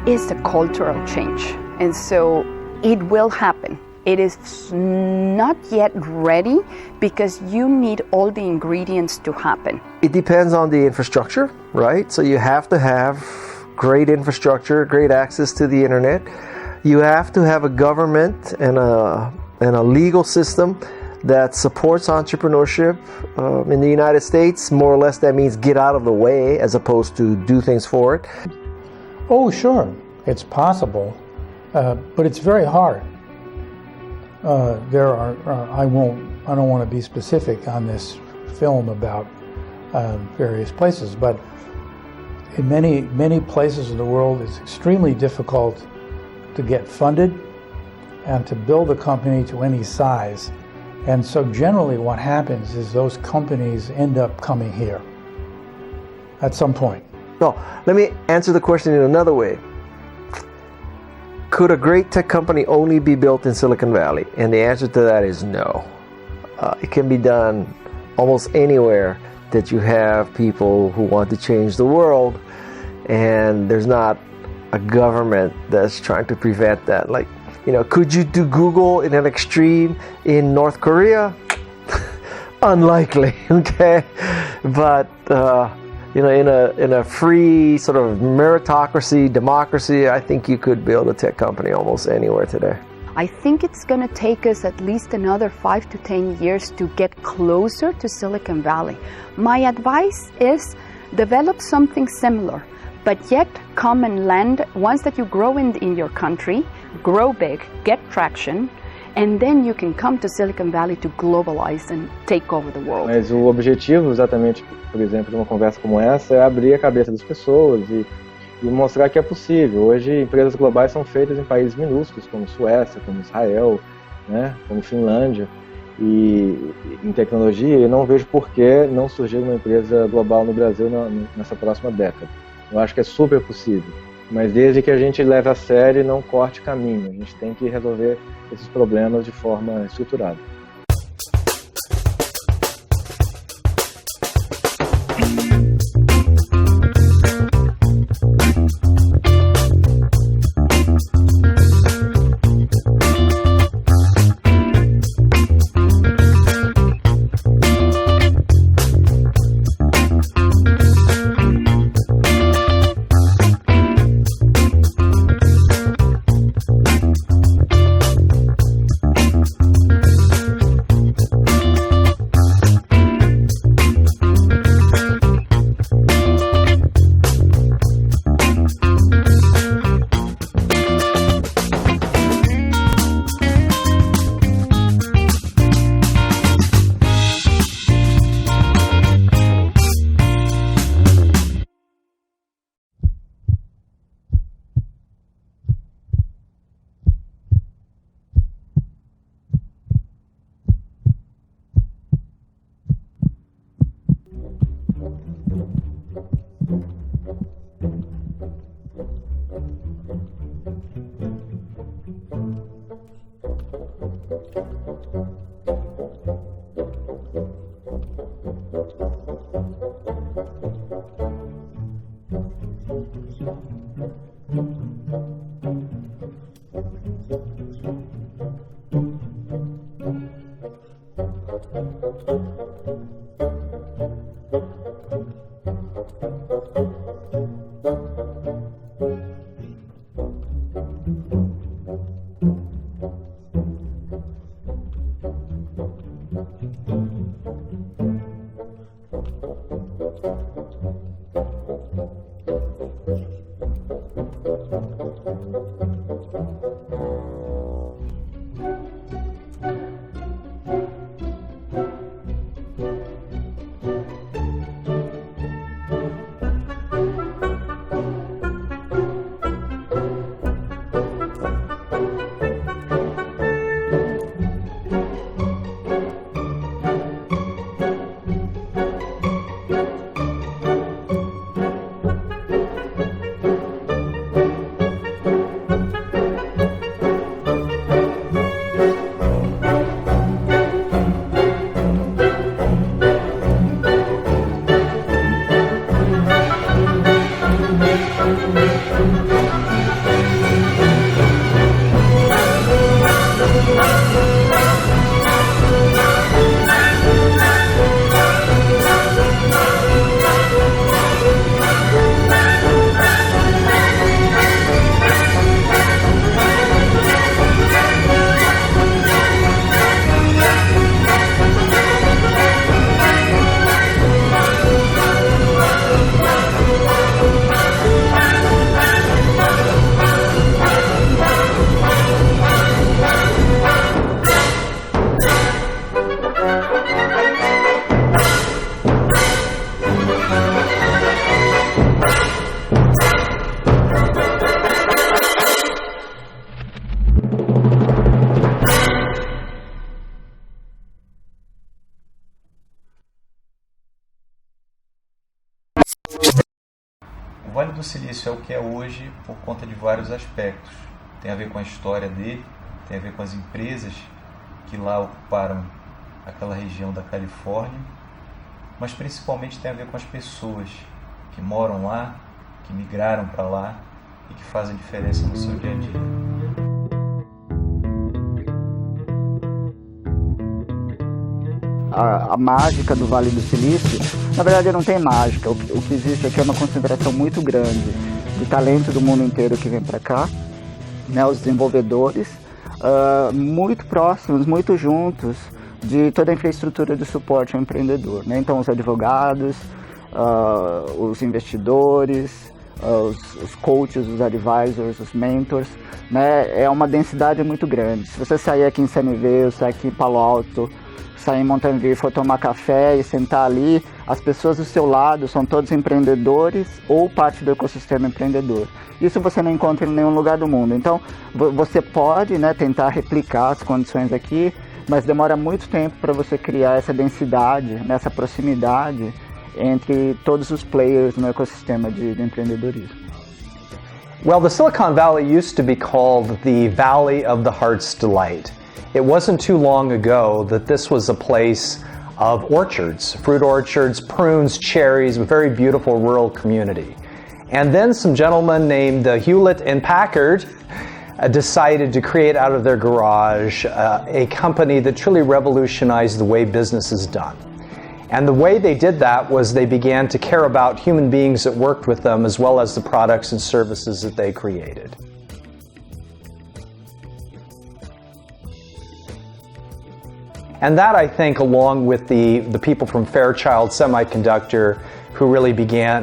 is a cultural change, and so it will happen. It is not yet ready because you need all the ingredients to happen. It depends on the infrastructure, right? So you have to have great infrastructure, great access to the internet. You have to have a government and a legal system that supports entrepreneurship. In the United States, more or less that means get out of the way as opposed to do things for it. Oh, sure, it's possible, but it's very hard. There are, I don't want to be specific on this film about various places, but in many places in the world, it's extremely difficult to get funded and to build a company to any size. And so generally what happens is those companies end up coming here at some point. No, let me answer the question in another way. Could a great tech company only be built in Silicon Valley? And the answer to that is no. It can be done almost anywhere that you have people who want to change the world, and there's not a government that's trying to prevent that. Like, you know, could you do Google in an extreme in North Korea? Unlikely, okay? But you know, in a free sort of meritocracy, democracy, I think you could build a tech company almost anywhere today. I think it's going to take us at least another 5 to 10 years to get closer to Silicon Valley. My advice is develop something similar, but yet come and land. Once that you grow in your country, grow big, get traction, and then you can come to Silicon Valley to globalize and take over the world. Mas o objetivo, exatamente, por exemplo, de uma conversa como essa, é abrir a cabeça das pessoas e mostrar que é possível. Hoje, empresas globais são feitas em países minúsculos, como Suécia, como Israel, né, como Finlândia. E em tecnologia, eu não vejo por que não surgir uma empresa global no Brasil nessa próxima década. Eu acho que é super possível. Mas desde que a gente leve a sério e não corte caminho, a gente tem que resolver esses problemas de forma estruturada. O Vale do Silício é o que é hoje por conta de vários aspectos. Tem a ver com a história dele, tem a ver com as empresas que lá ocuparam aquela região da Califórnia, mas principalmente tem a ver com as pessoas que moram lá, que migraram para lá e que fazem diferença no seu dia a dia. A mágica do Vale do Silício, na verdade não tem mágica, o que existe aqui é uma concentração muito grande de talento do mundo inteiro que vem para cá, né, os desenvolvedores, muito próximos, muito juntos de toda a infraestrutura de suporte ao empreendedor, né? Então os advogados, os investidores, os coaches, os advisors, os mentors, né? É uma densidade muito grande. Se você sair aqui em Sunnyvale, sair aqui em Palo Alto, sair em Mountain View, for tomar café e sentar ali, as pessoas do seu lado são todos empreendedores ou parte do ecossistema empreendedor. Isso você não encontra em nenhum lugar do mundo. Então, você pode, né, tentar replicar as condições aqui, mas demora muito tempo para você criar essa densidade, essa proximidade entre todos os players no ecossistema de empreendedorismo. Well, the Silicon Valley used to be called the Valley of the Heart's Delight. It wasn't too long ago that this was a place of orchards, fruit orchards, prunes, cherries, a very beautiful rural community. And then some gentlemen named Hewlett and Packard decided to create out of their garage a company that truly revolutionized the way business is done. And the way they did that was they began to care about human beings that worked with them as well as the products and services that they created. And that, I think, along with the people from Fairchild Semiconductor who really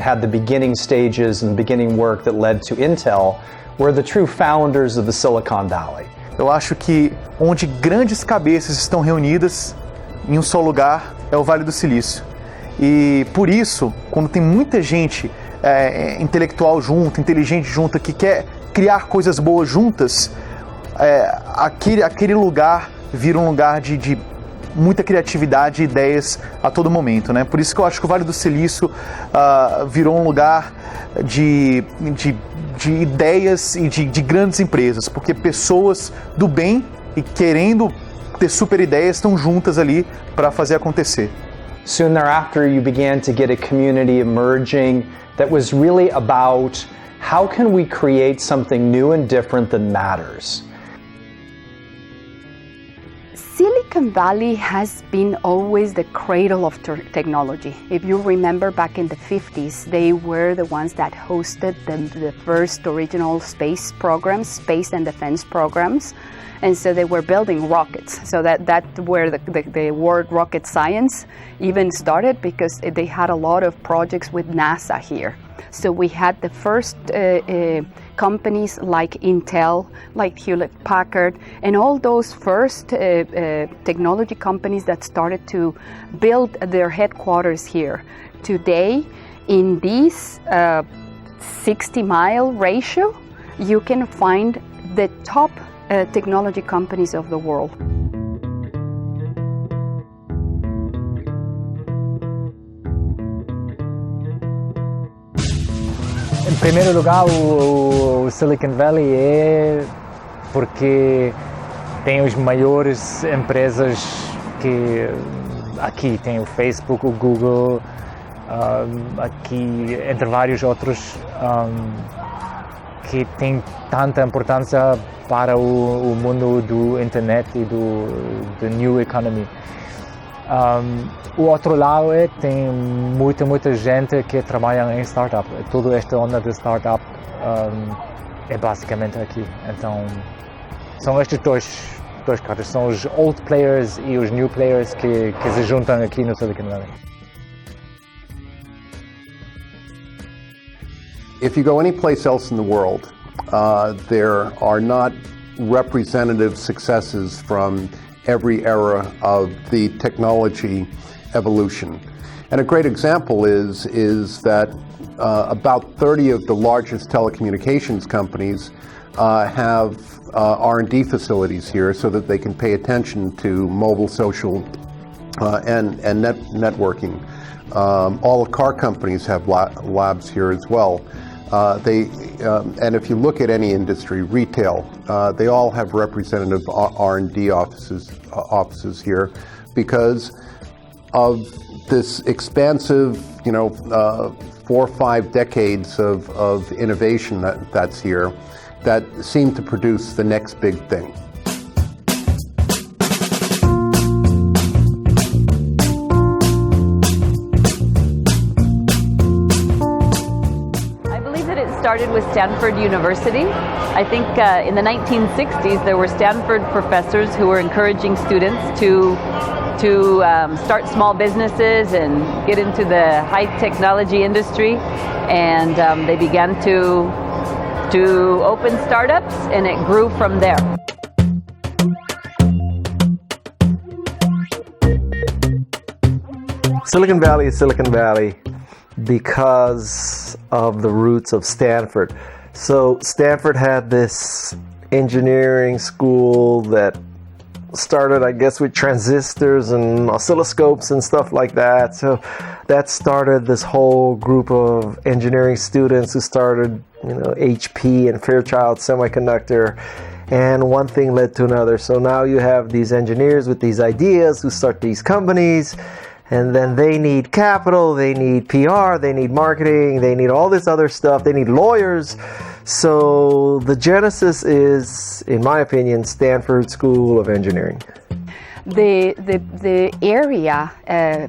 had the beginning stages and the beginning work that led to Intel, were the true founders of the Silicon Valley. Eu acho que onde grandes cabeças estão reunidas em um só lugar é o Vale do Silício. E por isso, quando tem muita gente intelectual junto, inteligente junto, que quer criar coisas boas juntas, aquele lugar vira um lugar de muita criatividade e ideias a todo momento, né? Por isso que eu acho que o Vale do Silício virou um lugar de ideias e de grandes empresas, porque pessoas do bem e querendo ter super ideias estão juntas ali para fazer acontecer. Soon thereafter, you began to get a community emerging that was really about how can we create something new and different that matters. Silicon Valley has been always the cradle of technology. If you remember back in the 50s, they were the ones that hosted the first original space programs, space and defense programs. And so they were building rockets. So that's where the word rocket science even started, because they had a lot of projects with NASA here. So we had the first companies like Intel, like Hewlett Packard, and all those first technology companies that started to build their headquarters here. Today, in this 60-mile ratio, you can find the top technology companies of the world. Em primeiro lugar, o Silicon Valley é porque tem as maiores empresas que aqui tem o Facebook, o Google, aqui entre vários outros que tem tanta importância para o mundo do internet e do new economy. O outro lado tem muita gente que trabalha em startup. Toda esta onda de startup é basicamente aqui. Então, são estes dois caras. São os old players e os new players que se juntam aqui no Silicon Valley. If you go anyplace else in the world, there are not representative successes from every era of the technology evolution. And a great example is that about 30 of the largest telecommunications companies have R&D facilities here so that they can pay attention to mobile, social, and networking. All the car companies have labs here as well. And if you look at any industry, retail, they all have representative R&D offices here because of this expansive, 4 or 5 decades of innovation that's here that seem to produce the next big thing. Started with Stanford University. I think in the 1960s there were Stanford professors who were encouraging students to start small businesses and get into the high technology industry, and they began to open startups, and it grew from there. Silicon Valley is Silicon Valley because of the roots of Stanford. So Stanford had this engineering school that started, I guess, with transistors and oscilloscopes and stuff like that. So that started this whole group of engineering students who started, HP and Fairchild Semiconductor, and one thing led to another. So now you have these engineers with these ideas who start these companies. And then they need capital, they need PR, they need marketing, they need all this other stuff, they need lawyers. So the genesis is, in my opinion, Stanford School of Engineering. The area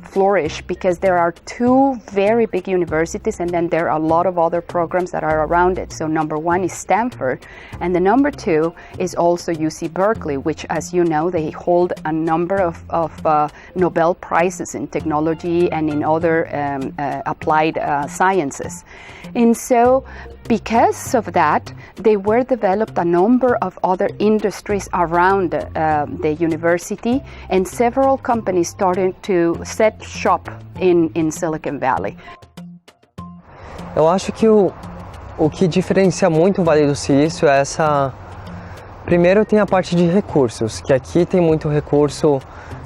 flourished because there are 2 very big universities, and then there are a lot of other programs that are around it. So number 1 is Stanford, and the number 2 is also UC Berkeley, which, as you know, they hold a number of Nobel Prizes in technology and in other applied sciences. And so because of that, they were developed a number of other industries around the university, and several companies started to set shop in Silicon Valley. Eu acho que o que diferencia muito o Vale do Silício é essa... Primeiro tem a parte de recursos, que aqui tem muito recurso,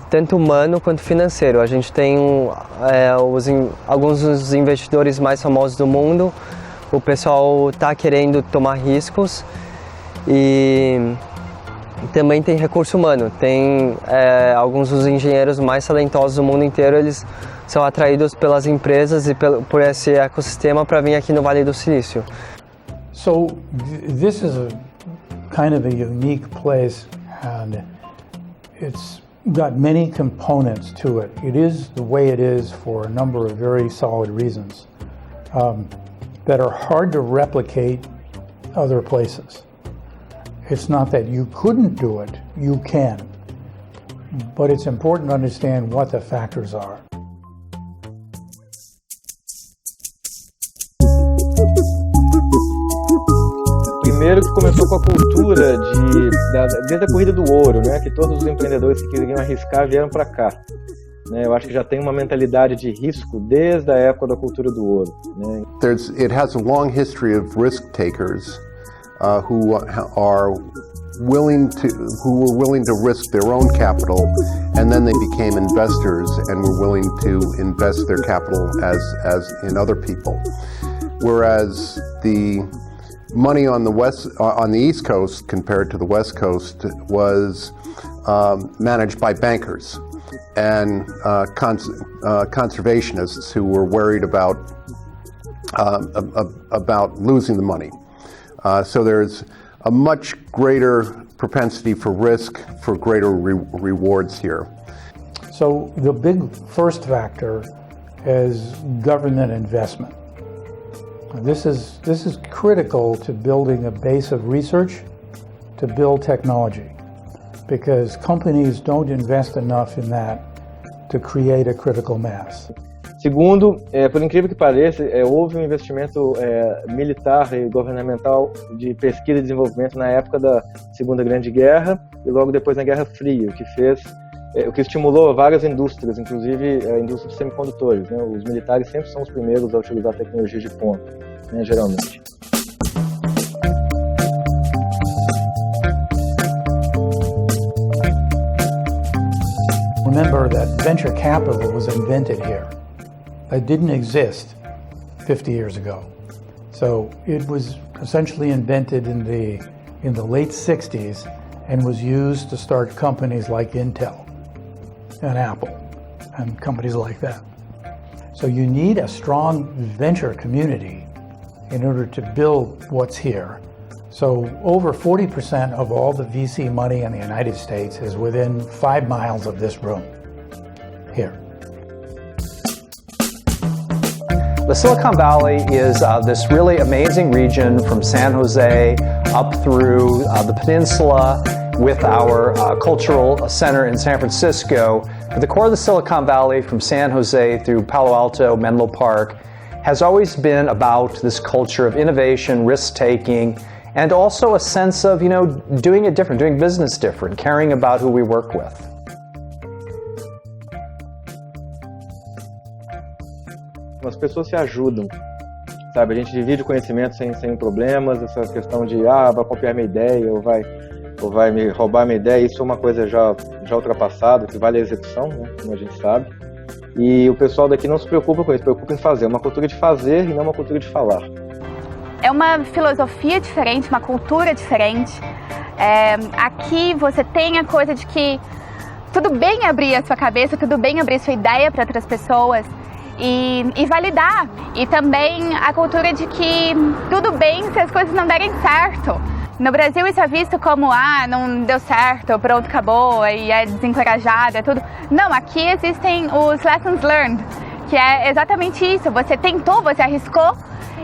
tanto humano quanto financeiro. A gente tem alguns dos investidores mais famosos do mundo. O pessoal está querendo tomar riscos e também tem recurso humano. Tem alguns dos engenheiros mais talentosos do mundo inteiro, eles são atraídos pelas empresas e por esse ecossistema para vir aqui no Vale do Silício. So this is a kind of a unique place, and it's got many components to it. It is the way it is for a number of very solid reasons. That are hard to replicate other places. It's not that you couldn't do it, you can. But it's important to understand what the factors are. Primeiro que começou com a cultura desde a corrida do ouro, né, que todos os empreendedores que queriam arriscar vieram para cá. Eu acho que já tem uma mentalidade de risco desde a época da cultura do ouro. It has a long history of risk takers who were willing to risk their own capital, and then they became investors and were willing to invest their capital as in other people. Whereas the money on the East Coast compared to the West Coast was managed by bankers and conservationists who were worried about losing the money. So there's a much greater propensity for risk, for greater rewards here. So the big first factor is government investment. This is critical to building a base of research to build technology, because companies don't invest enough in that to create a critical mass. Segundo, por incrível que pareça, houve um investimento militar e governamental de pesquisa e desenvolvimento na época da Segunda Grande Guerra e logo depois na Guerra Fria, o que estimulou várias indústrias, inclusive a indústria de semicondutores. Os militares sempre são os primeiros a utilizar tecnologia de ponta, geralmente. Remember that venture capital was invented here. It didn't exist 50 years ago. So it was essentially invented in the late 60s and was used to start companies like Intel and Apple and companies like that. So you need a strong venture community in order to build what's here. So over 40% of all the VC money in the United States is within 5 miles of this room here. The Silicon Valley is this really amazing region from San Jose up through the peninsula with our cultural center in San Francisco. But the core of the Silicon Valley from San Jose through Palo Alto, Menlo Park has always been about this culture of innovation, risk-taking, and also a sense of, doing it different, doing business different, caring about who we work with. As pessoas se ajudam, sabe? A gente divide conhecimento sem problemas. Essa questão de vai copiar minha ideia ou vai me roubar minha ideia, isso é uma coisa já ultrapassada, que vale a execução, né? Como a gente sabe. E o pessoal daqui não se preocupa com isso, se preocupa em fazer. É uma cultura de fazer e não uma cultura de falar. É uma filosofia diferente, uma cultura diferente. Aqui você tem a coisa de que tudo bem abrir a sua cabeça, tudo bem abrir sua ideia para outras pessoas. E validar. E também a cultura de que tudo bem se as coisas não derem certo. No Brasil isso é visto como, não deu certo, pronto, acabou, e é desencorajado, é tudo. Não, aqui existem os lessons learned, que é exatamente isso. Você tentou, você arriscou,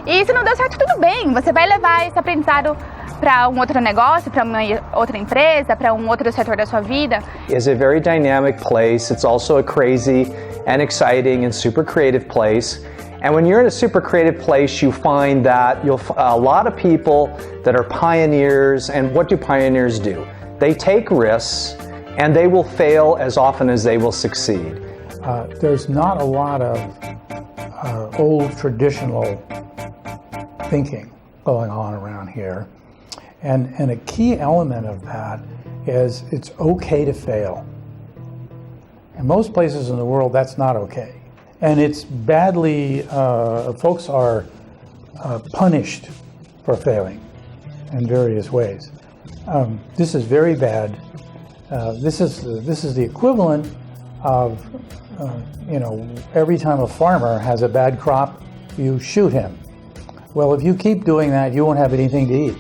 e isso não deu certo, tudo bem. Você vai levar esse aprendizado para outro negócio, para uma outra empresa, para outro setor da sua vida. It's a very dynamic place. It's also a crazy and exciting and super creative place. And when you're in a super creative place, you find that a lot of people that are pioneers, and what do pioneers do? They take risks, and they will fail as often as they will succeed. There's not a lot of old traditional thinking going on around here. And a key element of that is it's okay to fail. In most places in the world, that's not okay. And it's badly, folks are punished for failing in various ways. This is very bad. This is the equivalent of, every time a farmer has a bad crop, you shoot him. Well, if you keep doing that, you won't have anything to eat.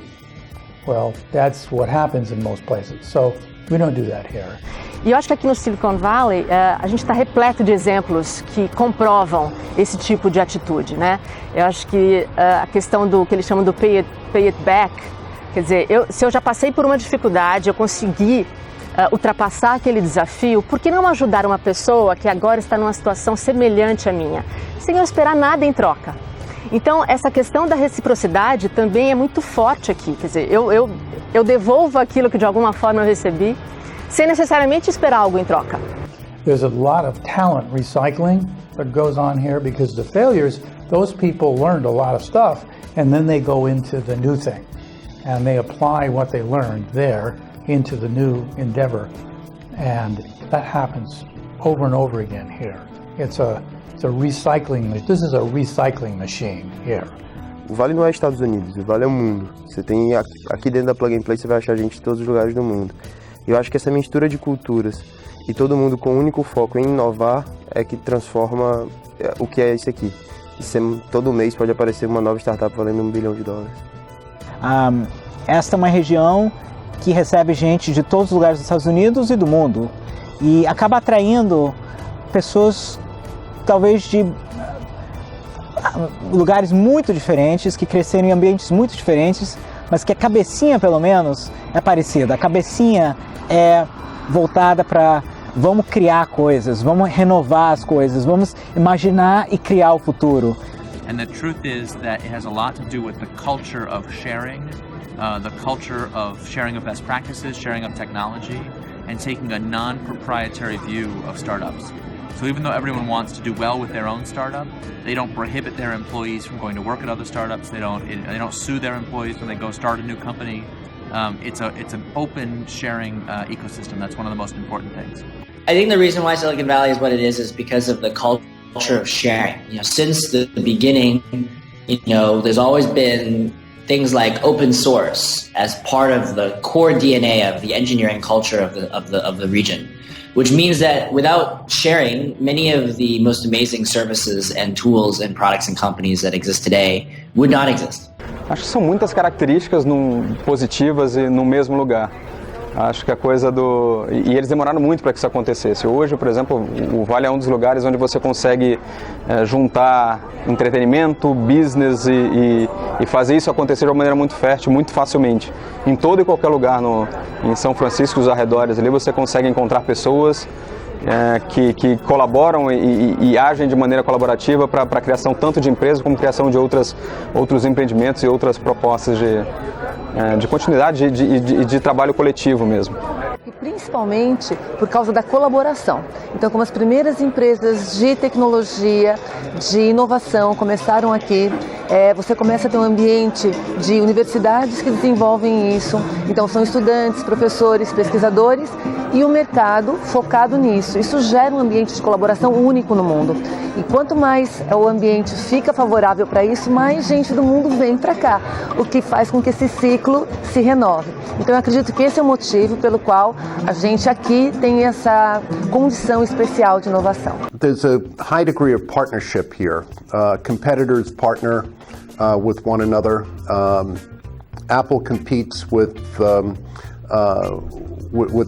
Well, that's what happens in most places. So we don't do that here. E eu acho que aqui no Silicon Valley a gente está repleto de exemplos que comprovam esse tipo de atitude, né? Eu acho que a questão do que eles chamam do pay it back, quer dizer, se eu já passei por uma dificuldade, eu consegui ultrapassar aquele desafio, por que não ajudar uma pessoa que agora está numa situação semelhante à minha, sem eu esperar nada em troca? Então, essa questão da reciprocidade também é muito forte aqui. Quer dizer, eu devolvo aquilo que de alguma forma eu recebi, sem necessariamente esperar algo em troca. There's a lot of talent recycling that goes on here because the failures, those people learned a lot of stuff and then they go into the new thing and they apply what they learned there into the new endeavor. And that happens over and over again here. It's a recycling. This is a recycling machine here. O Vale não é Estados Unidos, o Vale é o mundo. Você tem aqui dentro da Plug and Play, você vai achar gente de todos os lugares do mundo. E eu acho que essa mistura de culturas e todo mundo com o único foco em inovar é que transforma o que é isso aqui. Todo mês pode aparecer uma nova startup valendo $1 bilhão. Esta é uma região que recebe gente de todos os lugares dos Estados Unidos e do mundo e acaba atraindo pessoas talvez de lugares muito diferentes, que cresceram em ambientes muito diferentes, mas que a cabecinha, pelo menos, é parecida. A cabecinha é voltada para vamos criar coisas, vamos renovar as coisas, vamos imaginar e criar o futuro. And the truth is that it has a lot to do with the culture of sharing, the culture of sharing of best practices, sharing of technology, and taking a non-proprietary view of startups. So even though everyone wants to do well with their own startup, they don't prohibit their employees from going to work at other startups. They don't sue their employees when they go start a new company. It's an open sharing ecosystem. That's one of the most important things. I think the reason why Silicon Valley is what it is because of the culture of sharing. Since the beginning, You know, there's always been things like open source as part of the core DNA of the engineering culture of the region, which means that without sharing, many of the most amazing services and tools and products and companies that exist today would not exist. Acho que são muitas características positivas e no mesmo lugar. Acho que a coisa do... E eles demoraram muito para que isso acontecesse. Hoje, por exemplo, o Vale é um dos lugares onde você consegue juntar entretenimento, business e fazer isso acontecer de uma maneira muito fértil, muito facilmente. Em todo e qualquer lugar em São Francisco e os arredores ali você consegue encontrar pessoas que colaboram e agem de maneira colaborativa para a criação tanto de empresas como criação de outros empreendimentos e outras propostas de continuidade e de trabalho coletivo mesmo. E principalmente por causa da colaboração. Então, como as primeiras empresas de tecnologia, de inovação começaram aqui, você começa a ter um ambiente de universidades que desenvolvem isso. Então, são estudantes, professores, pesquisadores e o mercado focado nisso. Isso gera um ambiente de colaboração único no mundo. E quanto mais o ambiente fica favorável para isso, mais gente do mundo vem para cá, o que faz com que esse ciclo se renove. Então, eu acredito que esse é o motivo pelo qual a gente aqui tem essa condição especial de inovação. There's a high degree of partnership here. Competitors partner with one another. Apple competes with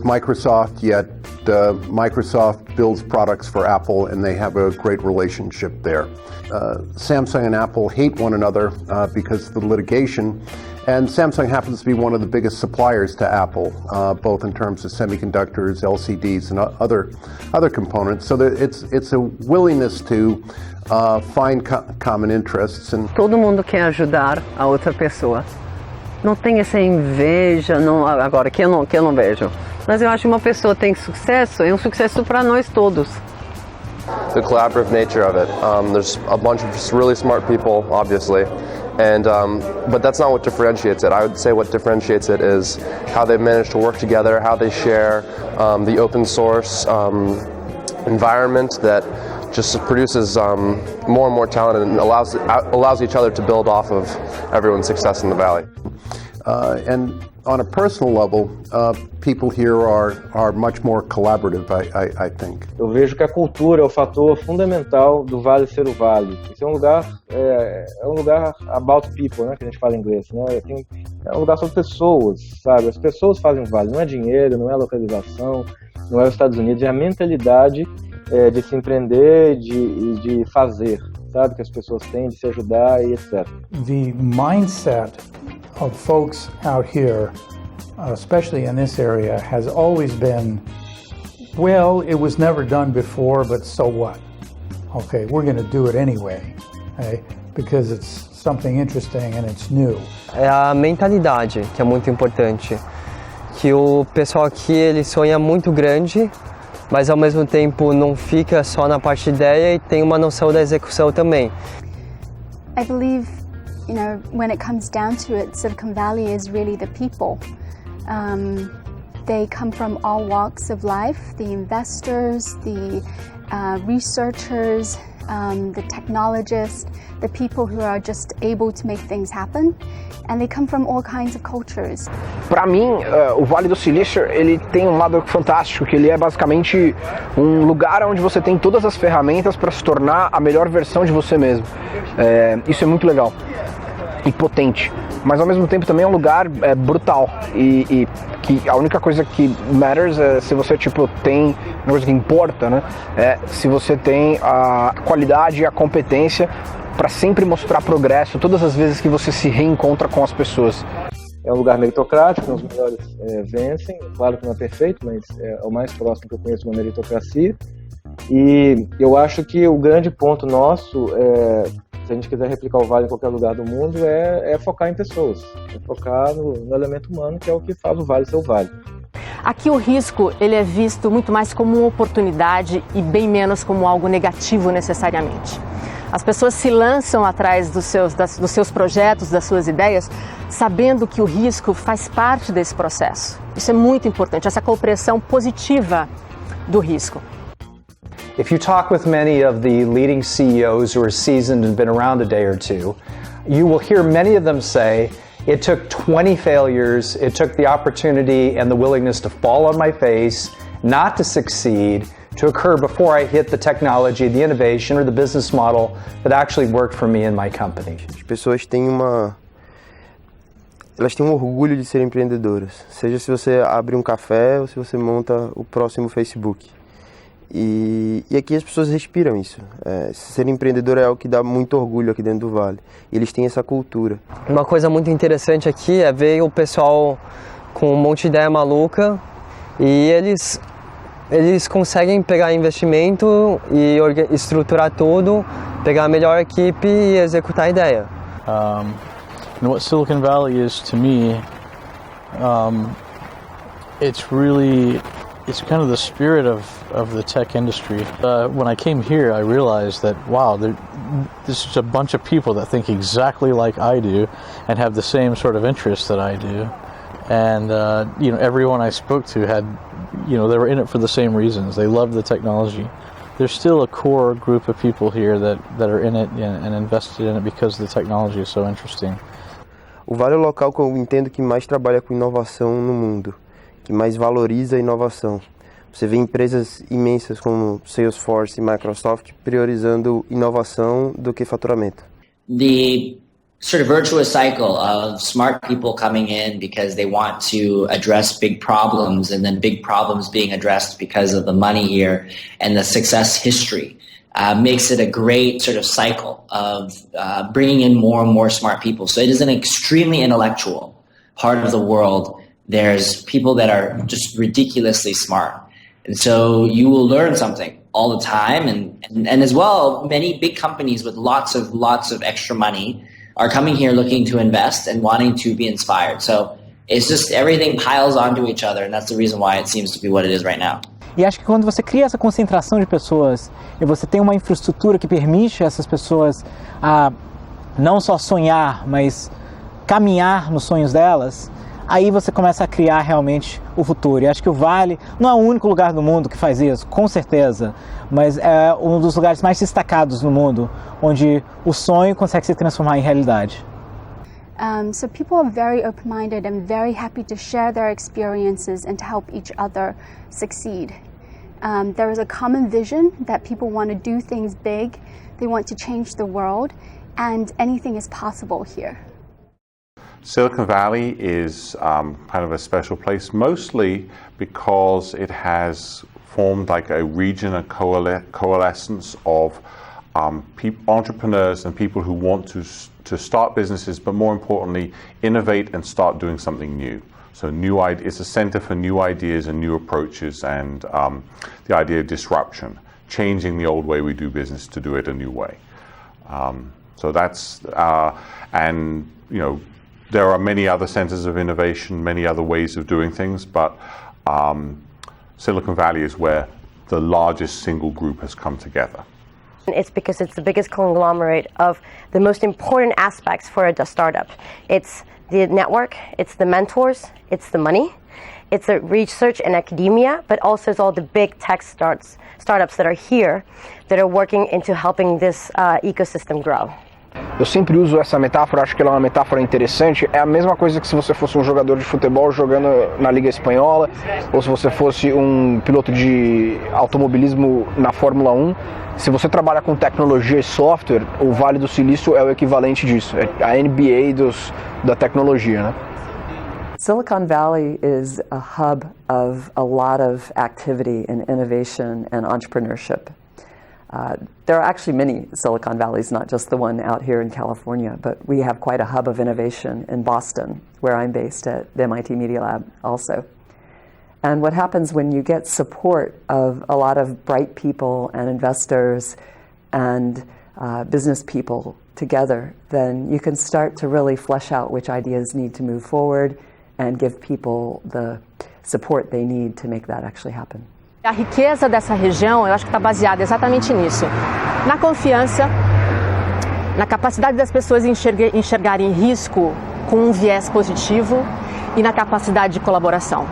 Microsoft, yet Microsoft builds products for Apple and they have a great relationship there. Samsung and Apple hate one another because of the litigation, and Samsung happens to be one of the biggest suppliers to Apple, both in terms of semiconductors, LCDs, and other components. So it's a willingness to find common interests. And todo mundo quer ajudar a outra pessoa. Não tem essa inveja, não, agora que eu não vejo. Mas eu acho que uma pessoa tem sucesso, é um sucesso para nós todos. The collaborative nature of it. There's a bunch of really smart people, obviously, and but that's not what differentiates it. I would say what differentiates it is how they manage to work together, how they share the open source environment that just produces more and more talent and allows each other to build off of everyone's success in the Valley. And on a personal level, people here are much more collaborative, I think. Eu vejo que a cultura é o fator fundamental do Vale ser o Vale. Esse é um lugar about people, né, que a gente fala em inglês, né? É um lugar sobre pessoas, sabe? As pessoas fazem o Vale, não é dinheiro, não é localização, não é os Estados Unidos, é a mentalidade de se empreender e de fazer, sabe? Que as pessoas têm de se ajudar e etc. The mindset of folks out here, especially in this area, has always been, well, it was never done before, but so what? Okay, we're going to do it anyway, okay? Because it's something interesting and it's new. É a mentalidade que é muito importante, que o pessoal aqui ele sonha muito grande, mas ao mesmo tempo não fica só na parte de ideia e tem uma noção da execução também. I believe, you know, when it comes down to it, Silicon Valley is really the people. They come from all walks of life, the investors, the researchers, the technologists, the people who are just able to make things happen, and they come from all kinds of cultures. Para mim, o Vale do Silício, ele tem um lado fantástico, que ele é basicamente um lugar onde você tem todas as ferramentas para se tornar a melhor versão de você mesmo. Isso é muito legal e potente, mas ao mesmo tempo também é um lugar brutal e que a única coisa que matters é se você tem uma coisa que importa, né? Se você tem a qualidade e a competência para sempre mostrar progresso todas as vezes que você se reencontra com as pessoas. É um lugar meritocrático, os melhores vencem, claro que não é perfeito, mas é o mais próximo que eu conheço de uma meritocracia. E eu acho que o grande ponto nosso, se a gente quiser replicar o Vale em qualquer lugar do mundo, é focar em pessoas, é focar no elemento humano, que é o que faz o Vale ser o Vale. Aqui o risco ele é visto muito mais como uma oportunidade e bem menos como algo negativo necessariamente. As pessoas se lançam atrás dos seus projetos, das suas ideias, sabendo que o risco faz parte desse processo. Isso é muito importante, essa compreensão positiva do risco. If you talk with many of the leading CEOs who are seasoned and been around a day or two, you will hear many of them say, it took 20 failures, it took the opportunity and the willingness to fall on my face, not to succeed, to occur before I hit the technology, the innovation, or the business model that actually worked for me and my company. As pessoas têm elas têm um orgulho de serem empreendedoras, seja se você abre um café ou se você monta o próximo Facebook. E aqui as pessoas respiram isso. Ser empreendedor é algo que dá muito orgulho aqui dentro do Vale. E eles têm essa cultura. Uma coisa muito interessante aqui é ver o pessoal com um monte de ideia maluca e eles conseguem pegar investimento e estruturar tudo, pegar a melhor equipe e executar a ideia. And what Silicon Valley is to me, it's kind of the spirit of the tech industry. When I came here, I realized that, wow, this is a bunch of people that think exactly like I do and have the same sort of interests that I do. And, everyone I spoke to had, they were in it for the same reasons. They loved the technology. There's still a core group of people here that are in it and invested in it because the technology is so interesting. O Vale é o local que eu entendo que mais trabalha com inovação no mundo, que mais valoriza a inovação. Você vê empresas imensas como Salesforce e Microsoft priorizando inovação do que faturamento. The sort of virtuous cycle of smart people coming in because they want to address big problems, and then big problems being addressed because of the money here and the success history makes it a great sort of cycle of bringing in more and more smart people. So it is an extremely intellectual part of the world. There's people that are just ridiculously smart. And so you will learn something all the time. And as well, many big companies with lots of extra money are coming here looking to invest and wanting to be inspired. So it's just everything piles onto each other, and that's the reason why it seems to be what it is right now. E acho que quando você cria essa concentração de pessoas e você tem uma infraestrutura que permite essas pessoas a não só sonhar, mas caminhar nos sonhos delas, aí você começa a criar realmente o futuro. E acho que o Vale não é o único lugar do mundo que faz isso, com certeza, mas é um dos lugares mais destacados no mundo, onde o sonho consegue se transformar em realidade. So people are very open-minded and very happy to share their experiences and to help each other succeed. There is a common vision that people want to do things big, they want to change the world, and anything is possible here. Silicon Valley is kind of a special place, mostly because it has formed like a region, a coalescence of entrepreneurs and people who want to start businesses, but more importantly, innovate and start doing something new. So it's a center for new ideas and new approaches, and the idea of disruption, changing the old way we do business to do it a new way. So that's, and there are many other centers of innovation, many other ways of doing things, but Silicon Valley is where the largest single group has come together. It's because it's the biggest conglomerate of the most important aspects for a startup. It's the network, it's the mentors, it's the money, it's the research and academia, but also it's all the big tech startups that are here that are working into helping this ecosystem grow. Eu sempre uso essa metáfora, acho que ela é uma metáfora interessante. É a mesma coisa que se você fosse um jogador de futebol jogando na Liga Espanhola, ou se você fosse um piloto de automobilismo na Fórmula 1. Se você trabalha com tecnologia e software, o Vale do Silício é o equivalente disso. É a NBA da tecnologia, né? Silicon Valley is a hub of a lot of activity and innovation and entrepreneurship. There are actually many Silicon Valleys, not just the one out here in California, but we have quite a hub of innovation in Boston, where I'm based at the MIT Media Lab also. And what happens when you get support of a lot of bright people and investors and business people together, then you can start to really flesh out which ideas need to move forward and give people the support they need to make that actually happen. A riqueza dessa região, eu acho que está baseada exatamente nisso. Na confiança, na capacidade das pessoas enxergarem risco com um viés positivo e na capacidade de colaboração.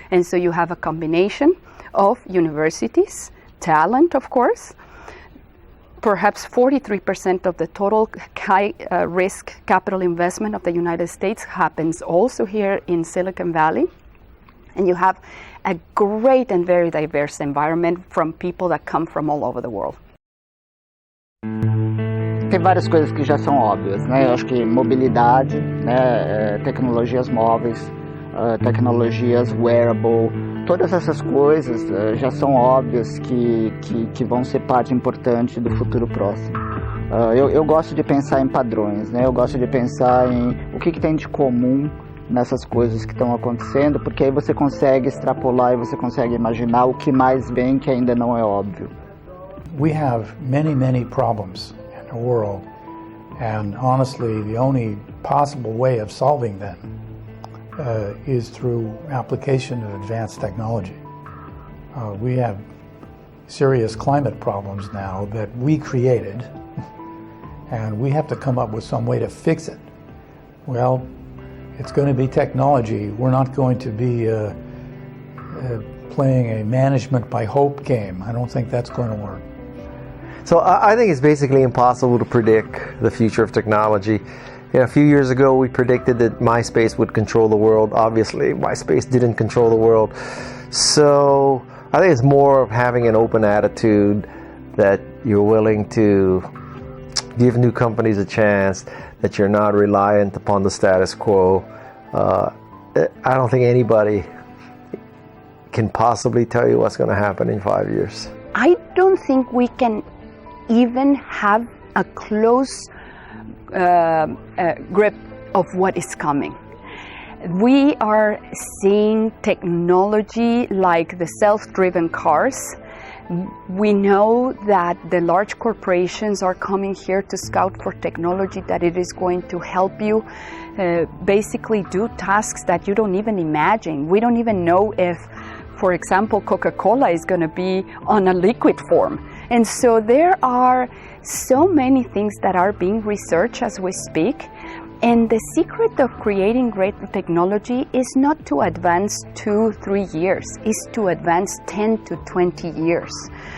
And so you have a combination of universities, talent, of course, perhaps 43% of the total high-risk capital investment of the United States happens also here in Silicon Valley. And you have a great and very diverse environment from people that come from all over the world. Tem várias coisas que já são óbvias, né? Eu acho que mobilidade, né? Tecnologias móveis, tecnologias wearable, todas essas coisas já são óbvias que vão ser parte importante do futuro próximo. Eu gosto de pensar em padrões, né? Eu gosto de pensar em o que tem de comum nessas coisas que estão acontecendo, porque aí você consegue extrapolar e você consegue imaginar o que mais vem que ainda não é óbvio. We have many problems in the world, and honestly, the only possible way of solving them is through application of advanced technology. We have serious climate problems now that we created, and we have to come up with some way to fix it. Well, it's going to be technology. We're not going to be playing a management by hope game. I don't think that's going to work. So I think it's basically impossible to predict the future of technology. A few years ago, we predicted that MySpace would control the world. Obviously, MySpace didn't control the world. So I think it's more of having an open attitude, that you're willing to give new companies a chance, that you're not reliant upon the status quo. I don't think anybody can possibly tell you what's going to happen in 5 years. I don't think we can even have a close grip of what is coming. We are seeing technology like the self-driven cars. We know that the large corporations are coming here to scout for technology that it is going to help you basically do tasks that you don't even imagine. We don't even know if, for example, Coca-Cola is going to be on a liquid form. And so there are so many things that are being researched as we speak. And the secret of creating great technology is not to advance 2-3 years, is to advance 10 to 20 years.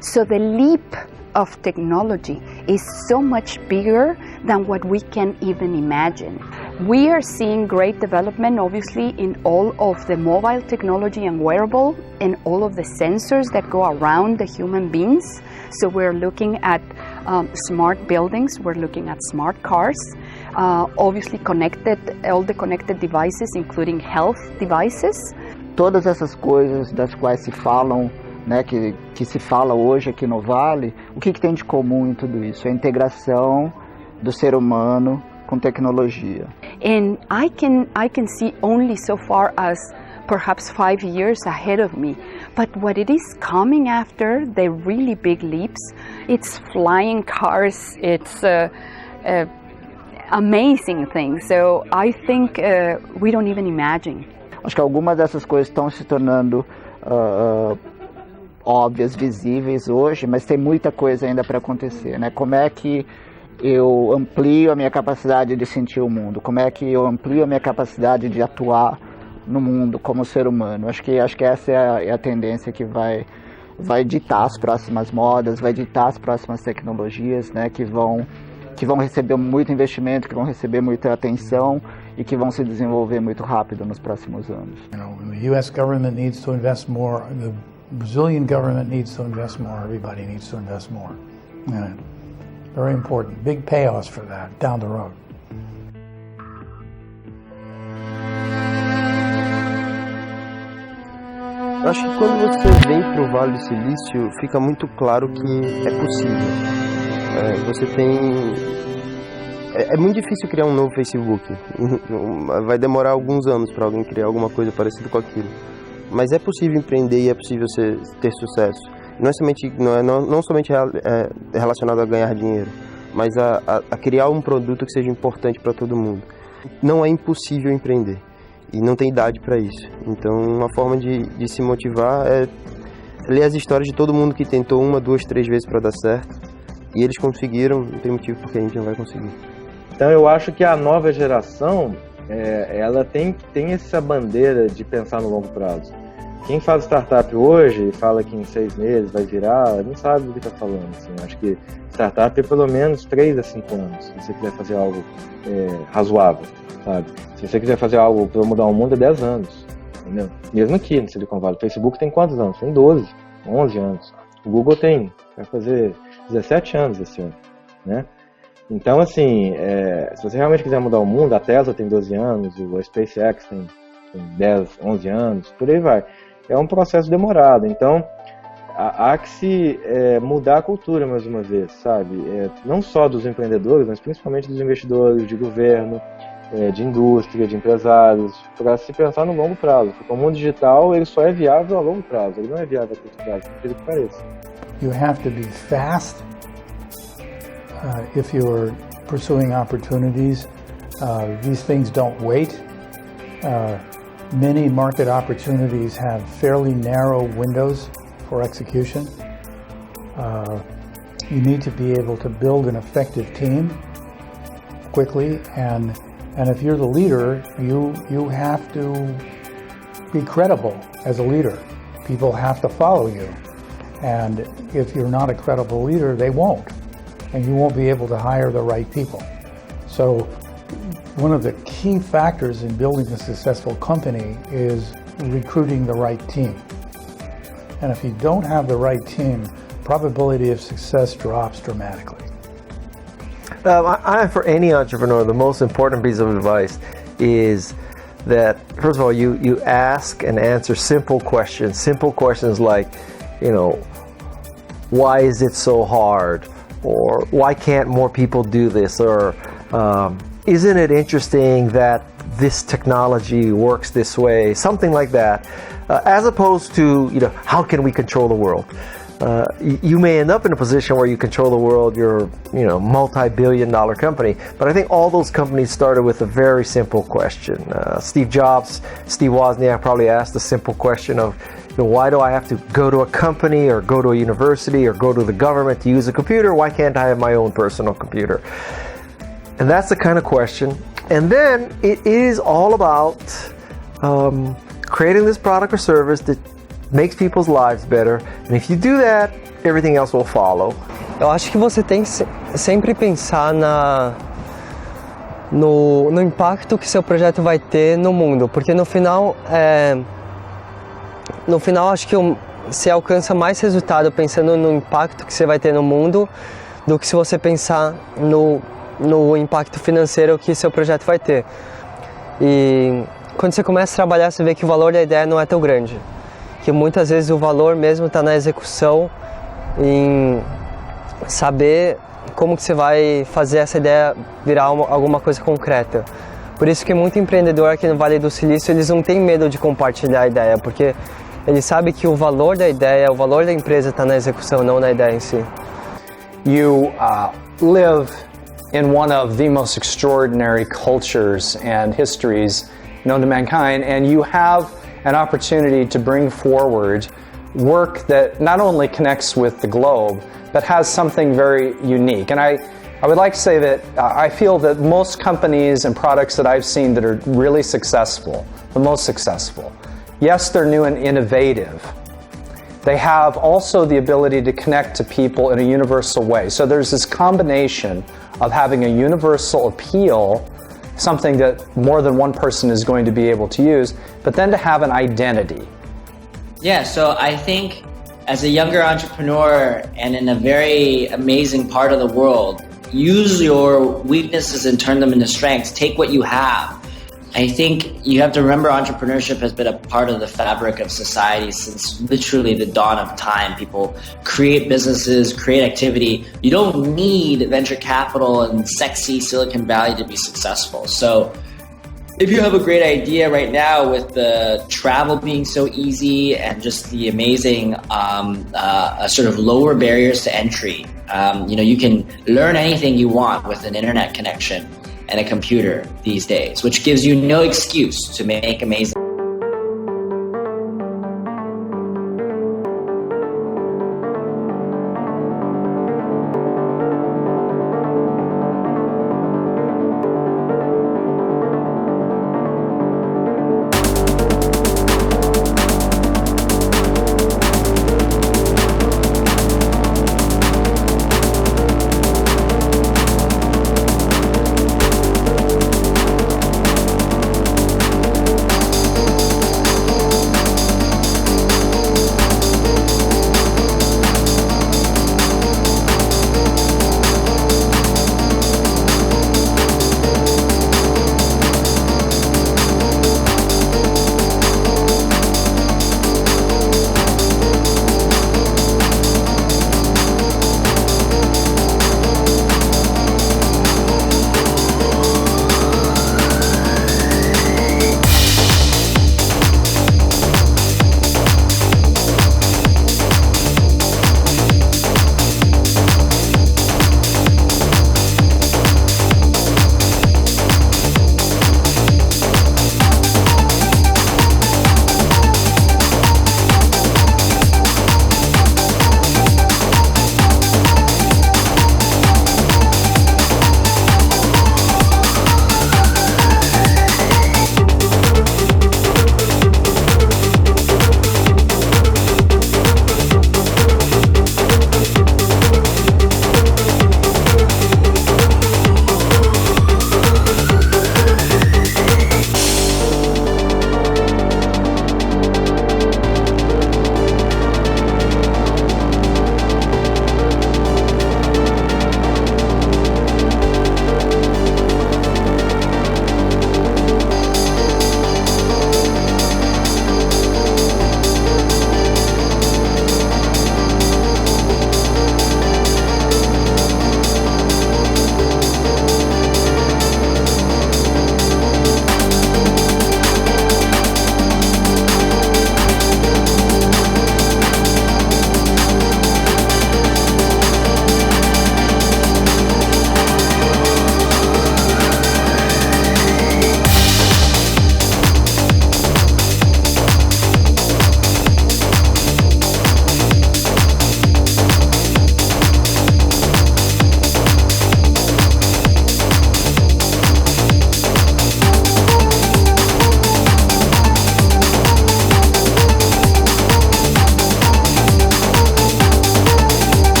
So the leap of technology is so much bigger than what we can even imagine. We are seeing great development, obviously, in all of the mobile technology and wearable and all of the sensors that go around the human beings. So we're looking at smart buildings, we're looking at smart cars, obviously all the connected devices, including health devices. Todas essas coisas das quais se falam, né, que se fala hoje aqui no Vale, o que tem de comum em tudo isso? A integração do ser humano com tecnologia. And I can see only so far as perhaps 5 years ahead of me. But what it is coming after, the really big leaps, it's flying cars, it's amazing things. So I think we don't even imagine. Acho que algumas dessas coisas estão se tornando óbvias, visíveis hoje, mas tem muita coisa ainda para acontecer, né? Como é que eu amplio a minha capacidade de sentir o mundo? Como é que eu amplio a minha capacidade de atuar no mundo como ser humano? Acho que essa é a tendência que vai ditar as próximas modas, vai ditar as próximas tecnologias, né, que vão receber muito investimento, que vão receber muita atenção e que vão se desenvolver muito rápido nos próximos anos. The U.S. government needs to invest more. The Brazilian government needs to invest more. Everybody needs to invest more. Very important. Big payoffs for that down the road. Eu acho que quando você vem para o Vale do Silício, fica muito claro que é possível. Você tem... É muito difícil criar um novo Facebook. Vai demorar alguns anos para alguém criar alguma coisa parecida com aquilo. Mas é possível empreender e é possível ter sucesso. Não somente relacionado a ganhar dinheiro, mas a criar um produto que seja importante para todo mundo. Não é impossível empreender. E não tem idade para isso. Então, uma forma de se motivar é ler as histórias de todo mundo que tentou 1, 2, 3 vezes para dar certo. E eles conseguiram, não tem motivo porque a gente não vai conseguir. Então, eu acho que a nova geração, ela tem essa bandeira de pensar no longo prazo. quem faz startup hoje e fala que em 6 meses vai virar, não sabe do que está falando. Assim. Acho que startup é pelo menos 3 a 5 anos, se você quiser fazer algo razoável, sabe? Se você quiser fazer algo para mudar o mundo, é 10 anos, entendeu? Mesmo aqui no Silicon Valley. O Facebook tem quantos anos? Tem 12, 11 anos. O Google vai fazer 17 anos esse ano, né? Então, assim, se você realmente quiser mudar o mundo, a Tesla tem 12 anos, a SpaceX tem 10, 11 anos, por aí vai. É um processo demorado, então há que se mudar a cultura mais uma vez, sabe? Não só dos empreendedores, mas principalmente dos investidores, de governo, de indústria, de empresários, para se pensar no longo prazo. Porque o mundo digital ele só é viável a longo prazo, ele não é viável a curto prazo, por que pareça. You have to be fast if you're pursuing opportunities. These things don't wait. Many market opportunities have fairly narrow windows for execution. You need to be able to build an effective team quickly, and if you're the leader, you have to be credible as a leader. People have to follow you, and if you're not a credible leader, they won't, and you won't be able to hire the right people. So one of the key factors in building a successful company is recruiting the right team. And if you don't have the right team, probability of success drops dramatically. For any entrepreneur, the most important piece of advice is that, first of all, you ask and answer simple questions. Simple questions like, why is it so hard? Or why can't more people do this? Or isn't it interesting that this technology works this way? Something like that. As opposed to, how can we control the world? You may end up in a position where you control the world, you're, multi-billion-dollar company. But I think all those companies started with a very simple question. Steve Jobs, Steve Wozniak probably asked a simple question of, why do I have to go to a company or go to a university or go to the government to use a computer? Why can't I have my own personal computer? And that's the kind of question. And then it is all about creating this product or service that makes people's lives better. And if you do that, everything else will follow. Eu acho que você tem que sempre pensar no impacto que seu projeto vai ter no mundo, porque no final acho que você alcança mais resultado pensando no impacto que você vai ter no mundo do que se você pensar no impacto financeiro que seu projeto vai ter. E quando você começa a trabalhar, você vê que o valor da ideia não é tão grande. Que muitas vezes o valor mesmo está na execução, em saber como que você vai fazer essa ideia virar alguma coisa concreta. Por isso que muito empreendedor aqui no Vale do Silício, eles não têm medo de compartilhar a ideia, porque eles sabem que o valor da ideia, o valor da empresa está na execução, não na ideia em si. You live in one of the most extraordinary cultures and histories known to mankind, and you have an opportunity to bring forward work that not only connects with the globe, but has something very unique. And I would like to say that I feel that most companies and products that I've seen that are really successful, the most successful, yes, they're new and innovative. They have also the ability to connect to people in a universal way. So there's this combination of having a universal appeal, something that more than one person is going to be able to use, but then to have an identity. Yeah, so I think as a younger entrepreneur and in a very amazing part of the world, use your weaknesses and turn them into strengths. Take what you have. I think you have to remember entrepreneurship has been a part of the fabric of society since literally the dawn of time. People create businesses, create activity. You don't need venture capital and sexy Silicon Valley to be successful. So if you have a great idea right now with the travel being so easy and just the amazing sort of lower barriers to entry, you can learn anything you want with an internet connection and a computer these days, which gives you no excuse to make amazing